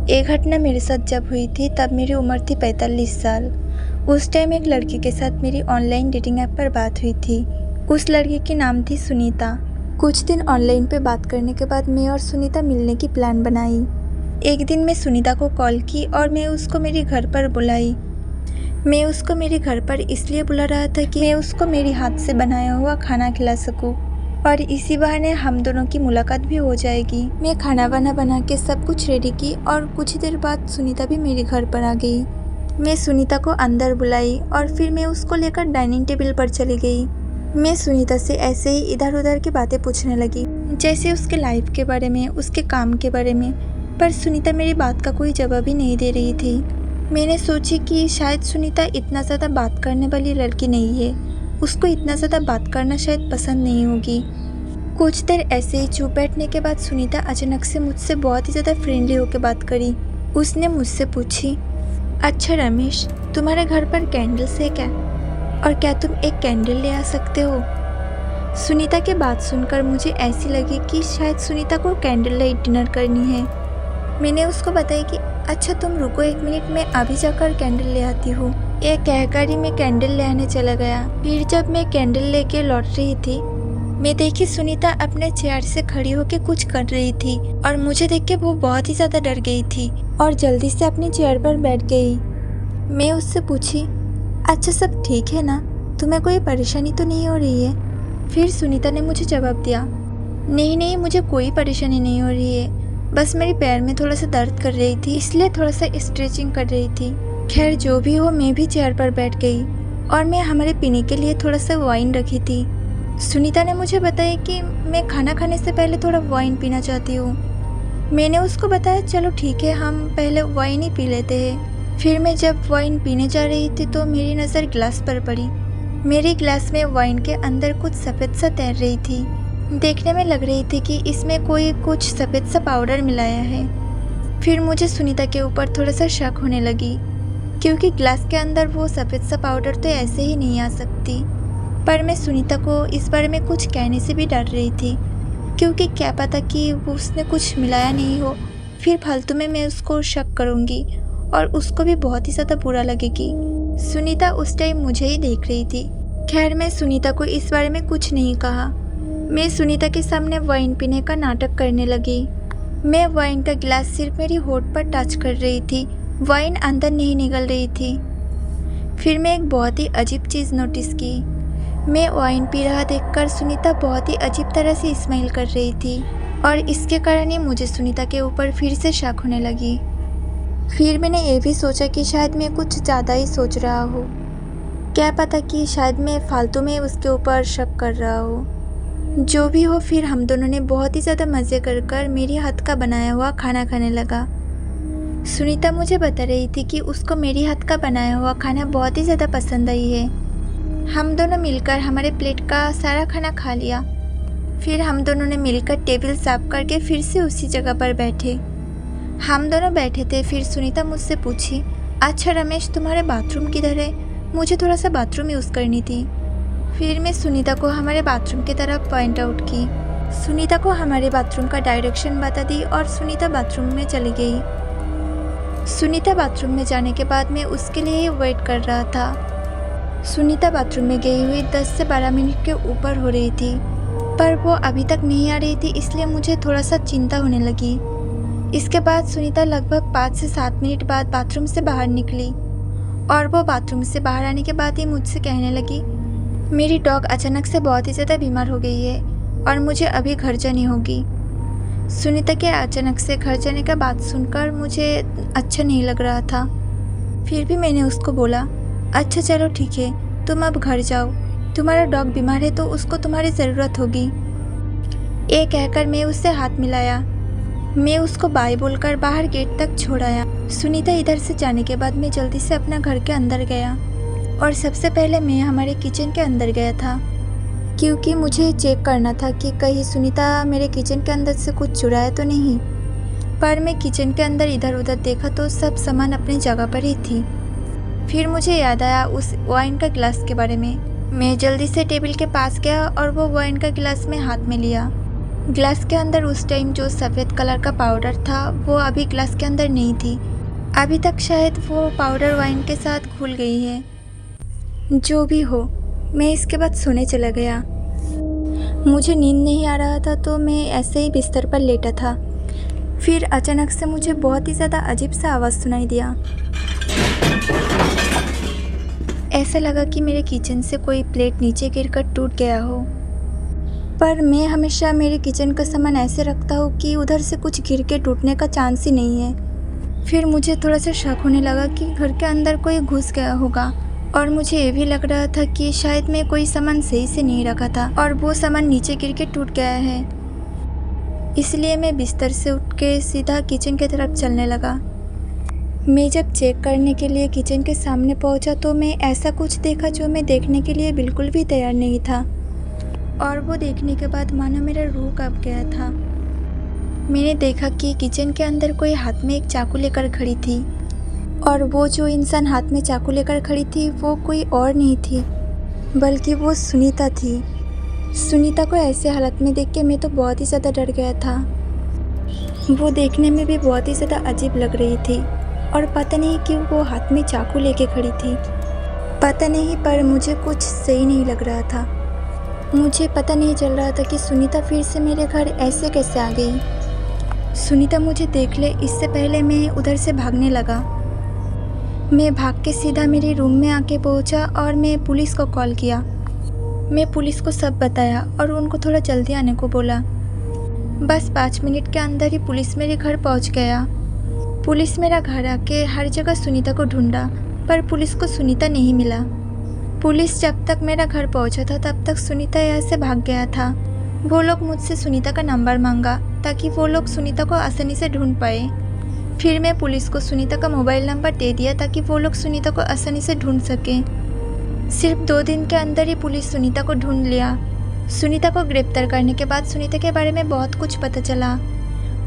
ये घटना मेरे साथ जब हुई थी तब मेरी उम्र थी 45 साल। उस टाइम एक लड़की के साथ मेरी ऑनलाइन डेटिंग ऐप पर बात हुई थी। उस लड़की की नाम थी सुनीता। कुछ दिन ऑनलाइन पे बात करने के बाद मैं और सुनीता मिलने की प्लान बनाई। एक दिन मैं सुनीता को कॉल की और मैं उसको मेरे घर पर बुलाई। मैं उसको मेरे घर पर इसलिए बुला रहा था कि मैं उसको मेरे हाथ से बनाया हुआ खाना खिला सकूं और इसी बहाने हम दोनों की मुलाकात भी हो जाएगी। मैं खाना वाना बना के सब कुछ रेडी की और कुछ देर बाद सुनीता भी मेरे घर पर आ गई। मैं सुनीता को अंदर बुलाई और फिर मैं उसको लेकर डाइनिंग टेबल पर चली गई। मैं सुनीता से ऐसे ही इधर उधर की बातें पूछने लगी, जैसे उसके लाइफ के बारे में, उसके काम के बारे में, पर सुनीता मेरी बात का कोई जवाब ही नहीं दे रही थी। मैंने सोची कि शायद सुनीता इतना ज़्यादा बात करने वाली लड़की नहीं है, उसको इतना ज़्यादा बात करना शायद पसंद नहीं होगी। कुछ देर ऐसे ही चुप बैठने के बाद सुनीता अचानक से मुझसे बहुत ही ज़्यादा फ्रेंडली होकर बात करी। उसने मुझसे पूछी, अच्छा रमेश, तुम्हारे घर पर कैंडल्स है क्या, और क्या तुम एक कैंडल ले आ सकते हो? सुनीता की बात सुनकर मुझे ऐसी लगी कि शायद सुनीता को कैंडल लाइट डिनर करनी है। मैंने उसको बताया कि अच्छा तुम रुको 1 मिनट, मैं अभी जाकर कैंडल ले आती हूँ। ये कहकर ही मैं कैंडल ले आने चला गया। फिर जब मैं कैंडल लेके लौट रही थी, मैं देखी सुनीता अपने चेयर से खड़ी होकर कुछ कर रही थी और मुझे देख के वो बहुत ही ज़्यादा डर गई थी और जल्दी से अपनी चेयर पर बैठ गई। मैं उससे पूछी, अच्छा सब ठीक है ना, तुम्हें कोई परेशानी तो नहीं हो रही है? फिर सुनीता ने मुझे जवाब दिया, नहीं नहीं, मुझे कोई परेशानी नहीं हो रही है, बस मेरे पैर में थोड़ा सा दर्द कर रही थी, इसलिए थोड़ा सा स्ट्रेचिंग कर रही थी। खैर जो भी हो, मैं भी चेयर पर बैठ गई और मैं हमारे पीने के लिए थोड़ा सा वाइन रखी थी। सुनीता ने मुझे बताया कि मैं खाना खाने से पहले थोड़ा वाइन पीना चाहती हूँ। मैंने उसको बताया चलो ठीक है, हम पहले वाइन ही पी लेते हैं। फिर मैं जब वाइन पीने जा रही थी तो मेरी नज़र ग्लास पर पड़ी। मेरे ग्लास में वाइन के अंदर कुछ सफ़ेद सा तैर रही थी। देखने में लग रही थी कि इसमें कोई कुछ सफ़ेद सा पाउडर मिलाया है। फिर मुझे सुनीता के ऊपर थोड़ा सा शक होने लगी, क्योंकि ग्लास के अंदर वो सफ़ेद सा पाउडर तो ऐसे ही नहीं आ सकती। पर मैं सुनीता को इस बारे में कुछ कहने से भी डर रही थी, क्योंकि क्या पता कि वो उसने कुछ मिलाया नहीं हो, फिर फालतू में मैं उसको शक करूँगी और उसको भी बहुत ही ज़्यादा बुरा लगेगी। सुनीता उस टाइम मुझे ही देख रही थी। खैर मैं सुनीता को इस बारे में कुछ नहीं कहा। मैं सुनीता के सामने वाइन पीने का नाटक करने लगी। मैं वाइन का गिलास सिर्फ मेरी होठ पर टच कर रही थी, वाइन अंदर नहीं निकल रही थी। फिर मैं एक बहुत ही अजीब चीज़ नोटिस की। मैं वाइन पी रहा देखकर सुनीता बहुत ही अजीब तरह से स्माइल कर रही थी और इसके कारण ही मुझे सुनीता के ऊपर फिर से शक होने लगी। फिर मैंने ये भी सोचा कि शायद मैं कुछ ज़्यादा ही सोच रहा हूँ, क्या पता कि शायद मैं फालतू में उसके ऊपर शक कर रहा हूँ। जो भी हो, फिर हम दोनों ने बहुत ही ज़्यादा मज़े कर मेरे हाथ का बनाया हुआ खाना खाने लगा। सुनीता मुझे बता रही थी कि उसको मेरी हाथ का बनाया हुआ खाना बहुत ही ज़्यादा पसंद आई है। हम दोनों मिलकर हमारे प्लेट का सारा खाना खा लिया। फिर हम दोनों ने मिलकर टेबल साफ करके फिर से उसी जगह पर बैठे। हम दोनों बैठे थे। फिर सुनीता मुझसे पूछी, अच्छा रमेश, तुम्हारे बाथरूम किधर है? मुझे थोड़ा सा बाथरूम यूज़ करनी थी। फिर मैं सुनीता को हमारे बाथरूम की तरफ पॉइंट आउट की। सुनीता को हमारे बाथरूम का डायरेक्शन बता दी और सुनीता बाथरूम में चली गई। सुनीता बाथरूम में जाने के बाद मैं उसके लिए वेट कर रहा था। सुनीता बाथरूम में गई हुई 10 से 12 मिनट के ऊपर हो रही थी, पर वो अभी तक नहीं आ रही थी, इसलिए मुझे थोड़ा सा चिंता होने लगी। इसके बाद सुनीता लगभग 5 से 7 मिनट बाद बाथरूम से बाहर निकली और वो बाथरूम से बाहर आने के बाद ही मुझसे कहने लगी, मेरी डॉग अचानक से बहुत ही ज़्यादा बीमार हो गई है और मुझे अभी घर जानी होगी। सुनीता के अचानक से घर जाने का बात सुनकर मुझे अच्छा नहीं लग रहा था। फिर भी मैंने उसको बोला, अच्छा चलो ठीक है, तुम अब घर जाओ, तुम्हारा डॉग बीमार है तो उसको तुम्हारी ज़रूरत होगी। ये कहकर मैं उससे हाथ मिलाया। मैं उसको बाय बोलकर बाहर गेट तक छोड़ आया। सुनीता इधर से जाने के बाद मैं जल्दी से अपना घर के अंदर गया और सबसे पहले मैं हमारे किचन के अंदर गया था, क्योंकि मुझे चेक करना था कि कहीं सुनीता मेरे किचन के अंदर से कुछ चुराया तो नहीं। पर मैं किचन के अंदर इधर उधर देखा तो सब सामान अपनी जगह पर ही थी। फिर मुझे याद आया उस वाइन का गिलास के बारे में। मैं जल्दी से टेबल के पास गया और वो वाइन का गिलास में हाथ में लिया। ग्लास के अंदर उस टाइम जो सफ़ेद कलर का पाउडर था वो अभी ग्लास के अंदर नहीं थी। अभी तक शायद वो पाउडर वाइन के साथ घुल गई है। जो भी हो, मैं इसके बाद सोने चला गया। मुझे नींद नहीं आ रहा था तो मैं ऐसे ही बिस्तर पर लेटा था। फिर अचानक से मुझे बहुत ही ज़्यादा अजीब सा आवाज़ सुनाई दिया। ऐसा लगा कि मेरे किचन से कोई प्लेट नीचे गिरकर टूट गया हो। पर मैं हमेशा मेरे किचन का सामान ऐसे रखता हूँ कि उधर से कुछ गिर के टूटने का चांस ही नहीं है। फिर मुझे थोड़ा सा शक होने लगा कि घर के अंदर कोई घुस गया होगा, और मुझे ये भी लग रहा था कि शायद मैं कोई सामान सही से नहीं रखा था और वो सामान नीचे गिर के टूट गया है। इसलिए मैं बिस्तर से उठ के सीधा किचन की तरफ चलने लगा। मैं जब चेक करने के लिए किचन के सामने पहुंचा तो मैं ऐसा कुछ देखा जो मैं देखने के लिए बिल्कुल भी तैयार नहीं था, और वो देखने के बाद मानो मेरा रूह कांप गया था। मैंने देखा कि किचन के अंदर कोई हाथ में एक चाकू लेकर खड़ी थी, और वो जो इंसान हाथ में चाकू लेकर खड़ी थी वो कोई और नहीं थी बल्कि वो सुनीता थी। सुनीता को ऐसे हालत में देख के मैं तो बहुत ही ज़्यादा डर गया था। वो देखने में भी बहुत ही ज़्यादा अजीब लग रही थी, और पता नहीं क्यों वो हाथ में चाकू लेके खड़ी थी। पता नहीं, पर मुझे कुछ सही नहीं लग रहा था। मुझे पता नहीं चल रहा था कि सुनीता फिर से मेरे घर ऐसे कैसे आ गई। सुनीता मुझे देख ले इससे पहले मैं उधर से भागने लगा। मैं भाग के सीधा मेरे रूम में आके पहुंचा और मैं पुलिस को कॉल किया। मैं पुलिस को सब बताया और उनको थोड़ा जल्दी आने को बोला। बस 5 मिनट के अंदर ही पुलिस मेरे घर पहुंच गया। पुलिस मेरा घर आके हर जगह सुनीता को ढूंढा, पर पुलिस को सुनीता नहीं मिला। पुलिस जब तक मेरा घर पहुंचा था तब तक सुनीता यहाँ से भाग गया था। वो लोग मुझसे सुनीता का नंबर मांगा ताकि वो लोग सुनीता को आसानी से ढूंढ पाए। फिर मैं पुलिस को सुनीता का मोबाइल नंबर दे दिया ताकि वो लोग सुनीता को आसानी से ढूंढ सकें। सिर्फ 2 दिन के अंदर ही पुलिस सुनीता को ढूंढ लिया। सुनीता को गिरफ्तार करने के बाद सुनीता के बारे में बहुत कुछ पता चला।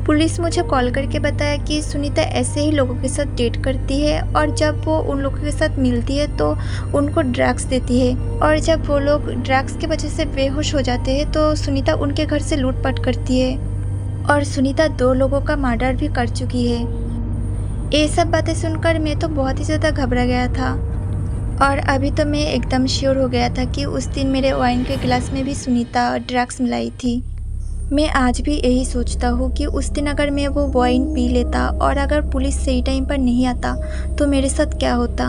पुलिस मुझे कॉल करके बताया कि सुनीता ऐसे ही लोगों के साथ डेट करती है, और जब वो उन लोगों के साथ मिलती है तो उनको ड्रग्स देती है, और जब वो लोग ड्रग्स की वजह से बेहोश हो जाते हैं तो सुनीता उनके घर से लूटपाट करती है, और सुनीता 2 लोगों का मर्डर भी कर चुकी है। ये सब बातें सुनकर मैं तो बहुत ही ज़्यादा घबरा गया था, और अभी तो मैं एकदम श्योर हो गया था कि उस दिन मेरे वाइन के गिलास में भी सुनीता ड्रग्स मिलाई थी। मैं आज भी यही सोचता हूँ कि उस दिन अगर मैं वो वाइन पी लेता और अगर पुलिस सही टाइम पर नहीं आता तो मेरे साथ क्या होता।